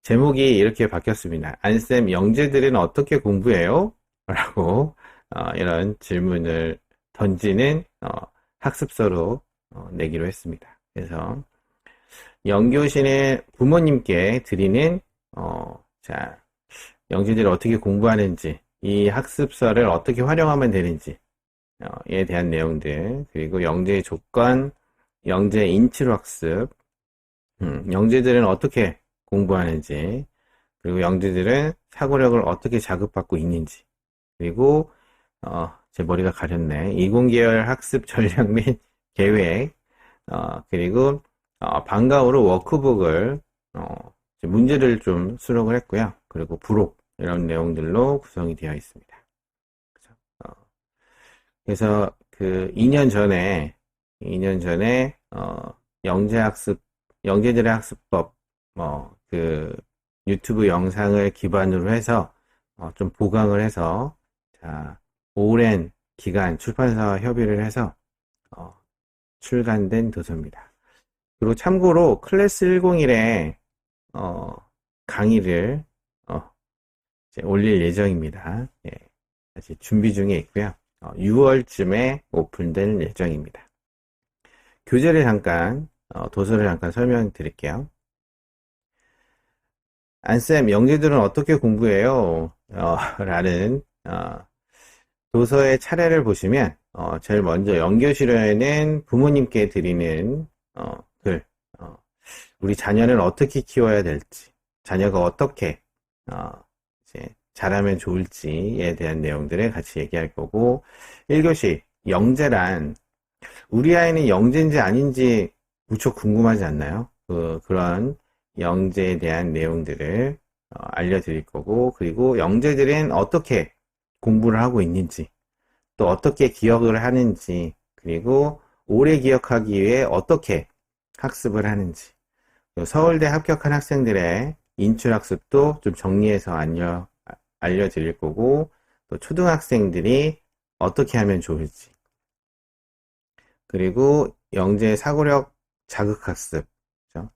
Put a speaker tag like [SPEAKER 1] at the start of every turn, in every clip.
[SPEAKER 1] 제목이 이렇게 바뀌었습니다. 안쌤, 영재들은 어떻게 공부해요? 라고 이런 질문을 던지는 학습서로 내기로 했습니다. 그래서 영교시는 부모님께 드리는 자, 영재들이 어떻게 공부하는지, 이 학습서를 어떻게 활용하면 되는지에 대한 내용들, 그리고 영재의 조건, 영재 인치로 학습, 영재들은 어떻게 공부하는지, 그리고 영재들은 사고력을 어떻게 자극받고 있는지, 그리고 제 머리가 가렸네. 이공계열 학습 전략 및 계획, 그리고 방과후로 워크북을 이제 문제를 좀 수록을 했고요. 그리고 부록 이런 내용들로 구성이 되어 있습니다. 그래서, 그래서 그 2년 전에 영재학습 영재들의 학습법 그 유튜브 영상을 기반으로 해서 좀 보강을 해서 자 오랜 기간 출판사와 협의를 해서 출간된 도서입니다. 그리고 참고로 클래스 101에 강의를 이제 올릴 예정입니다. 예, 아직 준비 중에 있고요. 6월쯤에 오픈될 예정입니다. 교재를 잠깐 도서를 잠깐 설명드릴게요. 안쌤, 영재들은 어떻게 공부해요? 라는 도서의 차례를 보시면 제일 먼저 영교실에는 부모님께 드리는 글, 우리 자녀는 어떻게 키워야 될지, 자녀가 어떻게 이제 잘하면 좋을지에 대한 내용들을 같이 얘기할 거고, 1교시 영재란 우리 아이는 영재인지 아닌지 무척 궁금하지 않나요? 그런 영재에 대한 내용들을 알려드릴 거고, 그리고 영재들은 어떻게 공부를 하고 있는지, 또 어떻게 기억을 하는지, 그리고 오래 기억하기 위해 어떻게 학습을 하는지, 서울대 합격한 학생들의 인출학습도 좀 정리해서 알려드릴 거고, 또 초등학생들이 어떻게 하면 좋을지, 그리고 영재 사고력 자극학습, 그렇죠?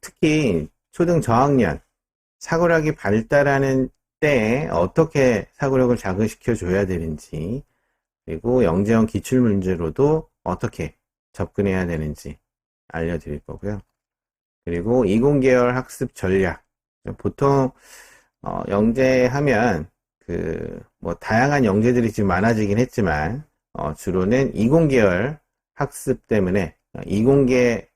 [SPEAKER 1] 특히 초등 저학년 사고력이 발달하는 때에 어떻게 사고력을 자극시켜 줘야 되는지, 그리고 영재형 기출문제로도 어떻게 접근해야 되는지 알려드릴 거고요. 그리고 이공계열 학습 전략, 보통 영재하면 뭐 다양한 영재들이 지금 많아지긴 했지만 주로는 이공계열 학습 때문에 이공계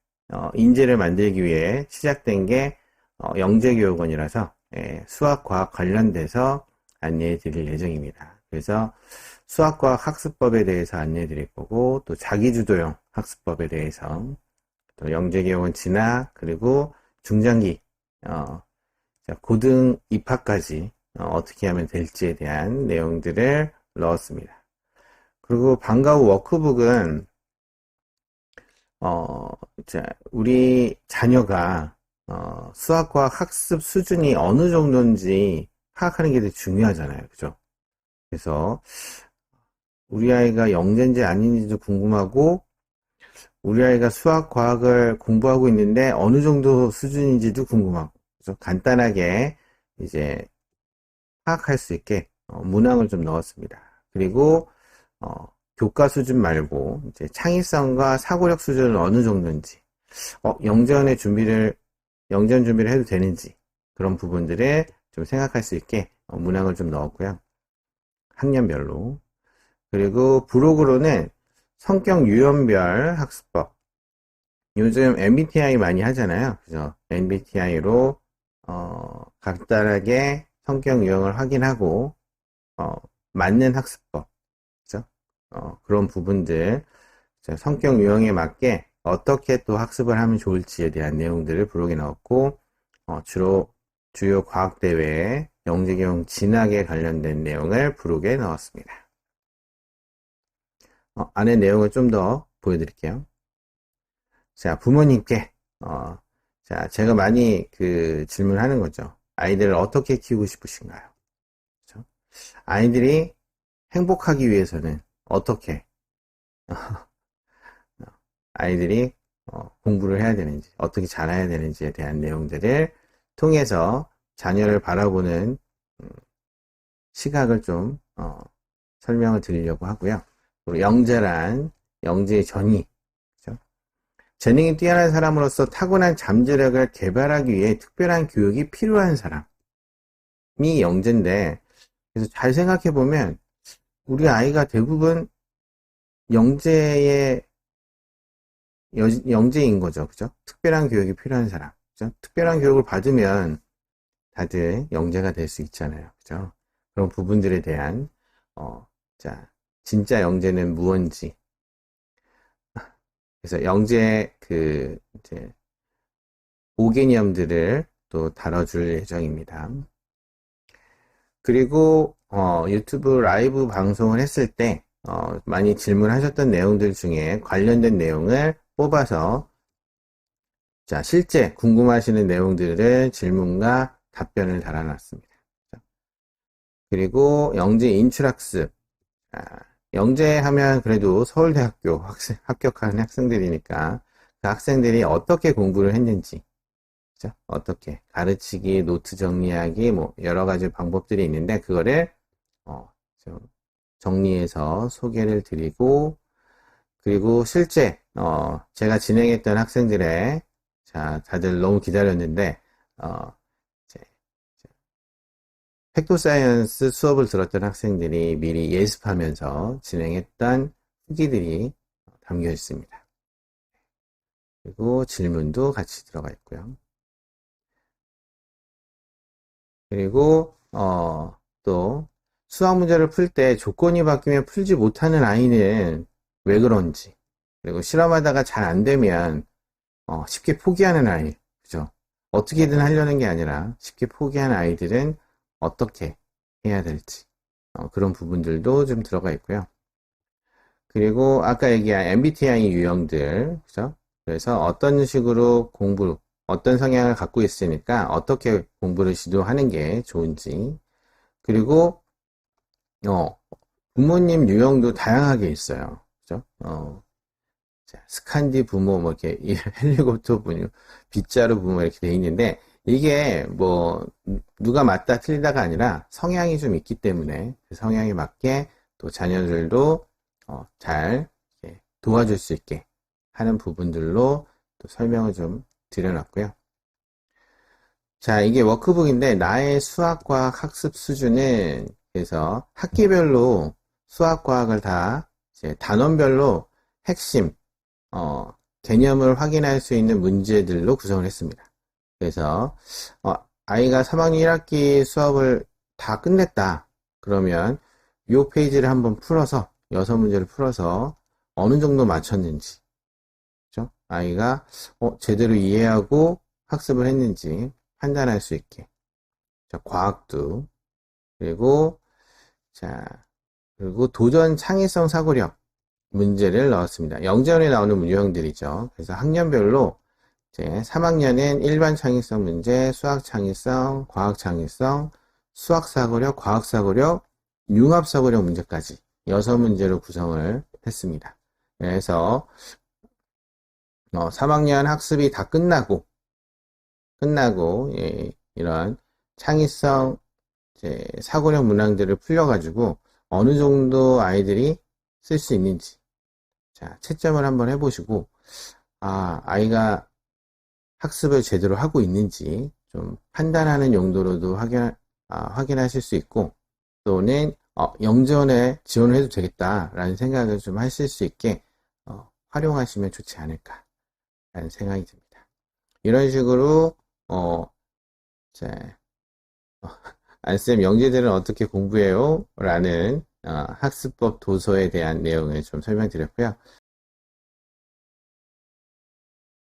[SPEAKER 1] 인재를 만들기 위해 시작된 게 영재교육원이라서 수학, 과학 관련돼서 안내해 드릴 예정입니다. 그래서 수학, 과학 학습법에 대해서 안내해 드릴 거고, 또 자기주도형 학습법에 대해서, 또 영재교육원 진학, 그리고 중장기, 고등 입학까지 어떻게 하면 될지에 대한 내용들을 넣었습니다. 그리고 방과후 워크북은 우리 자녀가 수학과학 학습 수준이 어느 정도인지 파악하는 게 되게 중요하잖아요. 그죠? 그래서 우리 아이가 영재인지 아닌지도 궁금하고, 우리 아이가 수학, 과학을 공부하고 있는데 어느 정도 수준인지도 궁금하고, 그래서 간단하게 이제 파악할 수 있게 문항을 좀 넣었습니다. 그리고 교과 수준 말고 이제 창의성과 사고력 수준은 어느 정도인지, 영재원 준비를 해도 되는지, 그런 부분들을 좀 생각할 수 있게 문항을 좀 넣었고요. 학년별로. 그리고 부록으로는 성격 유형별 학습법. 요즘 MBTI 많이 하잖아요. 그래서 MBTI로 간단하게 성격 유형을 확인하고 맞는 학습법, 그죠? 그런 부분들, 성격 유형에 맞게 어떻게 또 학습을 하면 좋을지에 대한 내용들을 부록에 넣었고, 주요 과학대회에 영재경 진학에 관련된 내용을 부록에 넣었습니다. 안에 내용을 좀 더 보여드릴게요. 자, 부모님께, 자, 제가 많이 질문하는 거죠. 아이들을 어떻게 키우고 싶으신가요? 그렇죠? 아이들이 행복하기 위해서는 어떻게, 아이들이 공부를 해야 되는지, 어떻게 잘해야 되는지에 대한 내용들을 통해서 자녀를 바라보는 시각을 좀 설명을 드리려고 하고요. 그리고 영재란 영재의 전이, 그렇죠? 재능이 뛰어난 사람으로서 타고난 잠재력을 개발하기 위해 특별한 교육이 필요한 사람이 영재인데, 그래서 잘 생각해 보면 우리 아이가 대부분 영재의 영재인 거죠, 그죠? 특별한 교육이 필요한 사람, 그죠? 특별한 교육을 받으면 다들 영재가 될 수 있잖아요, 그죠? 그런 부분들에 대한 자, 진짜 영재는 무언지. 그래서 영재 이제 5개념들을 또 다뤄줄 예정입니다. 그리고 유튜브 라이브 방송을 했을 때 많이 질문하셨던 내용들 중에 관련된 내용을 뽑아서 자, 실제 궁금하시는 내용들을 질문과 답변을 달아놨습니다. 그리고 영재 인출학습. 영재 하면 그래도 서울대학교 합격한 학생들이니까 그 학생들이 어떻게 공부를 했는지, 그죠? 어떻게 가르치기, 노트 정리하기, 뭐 여러 가지 방법들이 있는데 그거를 좀 정리해서 소개를 드리고, 그리고 실제 제가 진행했던 학생들의 자, 다들 너무 기다렸는데 팩토사이언스 수업을 들었던 학생들이 미리 예습하면서 진행했던 후기들이 담겨 있습니다. 그리고 질문도 같이 들어가 있고요. 그리고 또 수학 문제를 풀 때 조건이 바뀌면 풀지 못하는 아이는 왜 그런지, 그리고 실험하다가 잘 안 되면 쉽게 포기하는 아이, 그죠? 어떻게든 하려는 게 아니라 쉽게 포기하는 아이들은 어떻게 해야 될지, 그런 부분들도 좀 들어가 있고요. 그리고 아까 얘기한 MBTI 유형들, 그죠? 그래서 어떤 식으로 어떤 성향을 갖고 있으니까 어떻게 공부를 시도하는 게 좋은지, 그리고 부모님 유형도 다양하게 있어요. 그죠? 스칸디 부모, 뭐, 이렇게, 헬리콥터 부모, 빗자루 부모, 이렇게 돼 있는데, 이게, 뭐, 누가 맞다 틀리다가 아니라 성향이 좀 있기 때문에, 그 성향에 맞게 또 자녀들도, 잘 도와줄 수 있게 하는 부분들로 또 설명을 좀 드려놨고요. 자, 이게 워크북인데, 나의 수학과학 학습 수준은, 그래서 학기별로 수학과학을 다, 이제 단원별로 핵심, 개념을 확인할 수 있는 문제들로 구성을 했습니다. 그래서 아이가 3학년 1학기 수업을 다 끝냈다. 그러면 이 페이지를 한번 풀어서 6문제를 풀어서 어느 정도 맞췄는지, 그죠? 아이가 제대로 이해하고 학습을 했는지 판단할 수 있게. 자, 과학도 그리고 도전 창의성 사고력 문제를 넣었습니다. 영재원에 나오는 유형들이죠. 그래서 학년별로 이제 3학년엔 일반 창의성 문제, 수학 창의성, 과학 창의성, 수학 사고력, 과학 사고력, 융합 사고력 문제까지 6문제로 구성을 했습니다. 그래서 3학년 학습이 다 끝나고 이런 창의성 이제 사고력 문항들을 풀려가지고 어느 정도 아이들이 쓸 수 있는지, 자, 채점을 한번 해보시고, 아이가 학습을 제대로 하고 있는지 좀 판단하는 용도로도 확인하실 수 있고, 또는 영재원에 지원을 해도 되겠다라는 생각을 좀 하실 수 있게 활용하시면 좋지 않을까라는 생각이 듭니다. 이런 식으로 안쌤 영재들은 어떻게 공부해요? 라는 학습법 도서에 대한 내용을 좀 설명드렸고요.